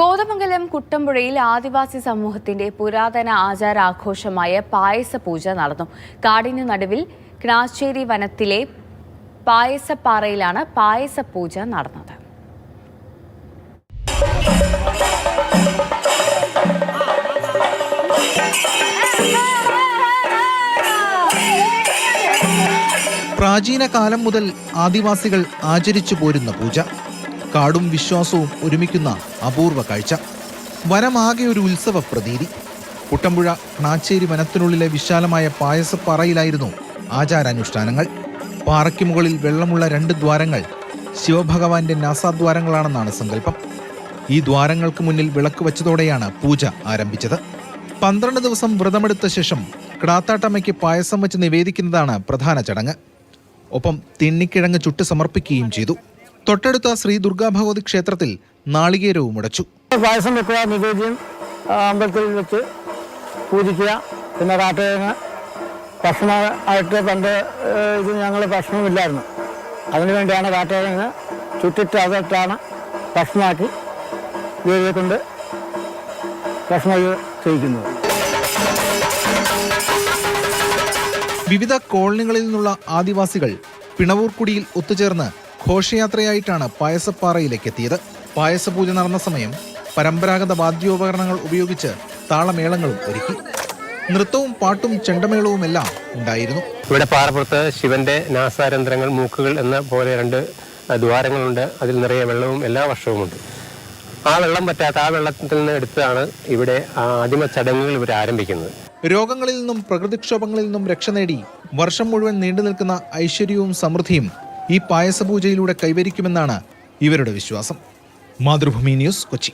കോതമംഗലം കുട്ടമ്പുഴയിൽ ആദിവാസി സമൂഹത്തിന്റെ പുരാതന ആചാരാഘോഷമായ പായസപൂജ നടന്നു. കാടിനു നടുവിൽ ക്നാശ്ശേരി വനത്തിലെ പായസപ്പാറയിലാണ് പായസപൂജ നടന്നത്. പ്രാചീന കാലം മുതൽ ആദിവാസികൾ ആചരിച്ചു പോരുന്ന പൂജ. കാടും വിശ്വാസവും ഒരുമിക്കുന്ന അപൂർവ കാഴ്ച. വനമാകെ ഒരു ഉത്സവ പ്രതീതി. കുട്ടമ്പുഴ ക്നാശ്ശേരി വനത്തിനുള്ളിലെ വിശാലമായ പായസപ്പാറയിലായിരുന്നു ആചാരാനുഷ്ഠാനങ്ങൾ. പാറയ്ക്ക് മുകളിൽ വെള്ളമുള്ള 2 ദ്വാരങ്ങൾ ശിവഭഗവാന്റെ നാസാദ്വാരങ്ങളാണെന്നാണ് സങ്കല്പം. ഈ ദ്വാരങ്ങൾക്ക് മുന്നിൽ വിളക്ക് വച്ചതോടെയാണ് പൂജ ആരംഭിച്ചത്. 12 ദിവസം വ്രതമെടുത്ത ശേഷം ക്ടാത്താട്ടമ്മയ്ക്ക് പായസം വെച്ച് നിവേദിക്കുന്നതാണ് പ്രധാന ചടങ്ങ്. ഒപ്പം തിന്നിക്കിഴങ്ങ് ചുട്ട് സമർപ്പിക്കുകയും ചെയ്തു. തൊട്ടടുത്ത ശ്രീ ദുർഗാ ഭഗവതി ക്ഷേത്രത്തിൽ നാളികേരവും ഉടച്ചു. പായസം വെക്കുക, നിവേദ്യം അമ്പലത്തിൽ വെച്ച് പൂജിക്കുക. പിന്നെ കാട്ടുകിഴങ്ങ് ഭക്ഷണമായിട്ട് പണ്ട് ഇത് ഞങ്ങൾ ഭക്ഷണമില്ലായിരുന്നു. അതിനുവേണ്ടിയാണ് കാട്ടുകിഴങ്ങ് ചുറ്റിട്ട് അതിട്ടാണ് ഭക്ഷണമാക്കി ദേവിയെ കൊണ്ട് ഭക്ഷണം ചെയ്യിക്കുന്നത്. വിവിധ കോളനികളിൽ നിന്നുള്ള ആദിവാസികൾ പിണവൂർക്കുടിയിൽ ഒത്തുചേർന്ന് ഘോഷയാത്രയായിട്ടാണ് പായസപ്പാറയിലേക്ക് എത്തിയത്. പായസപൂജ നടന്ന സമയം പരമ്പരാഗത വാദ്യോപകരണങ്ങൾ ഉപയോഗിച്ച് താളമേളങ്ങളും ഒരുക്കി. നൃത്തവും പാട്ടും ചെണ്ടമേളവും എല്ലാം ഉണ്ടായിരുന്നു. ഇവിടെ പാറപ്പുറത്ത് ശിവന്റെ നാസാരന്ധ്രങ്ങൾ, മൂക്കുകൾ എന്ന പോലെ 2 ദ്വാരങ്ങളുണ്ട്. അതിൽ നിറയെ വെള്ളവും എല്ലാ വർഷവുമുണ്ട്. ആ വെള്ളം പറ്റാത്ത ആ വെള്ളത്തിൽ നിന്ന് എടുത്താണ് ഇവിടെ ആദിമ ചടങ്ങുകൾ ഇവർ ആരംഭിക്കുന്നത്. രോഗങ്ങളിൽ നിന്നും പ്രകൃതിക്ഷോഭങ്ങളിൽ നിന്നും രക്ഷ നേടി വർഷം മുഴുവൻ നീണ്ടു നിൽക്കുന്ന ഐശ്വര്യവും സമൃദ്ധിയും ഈ പായസപൂജയിലൂടെ കൈവരിക്കുമെന്നാണ് ഇവരുടെ വിശ്വാസം. മാതൃഭൂമി ന്യൂസ്, കൊച്ചി.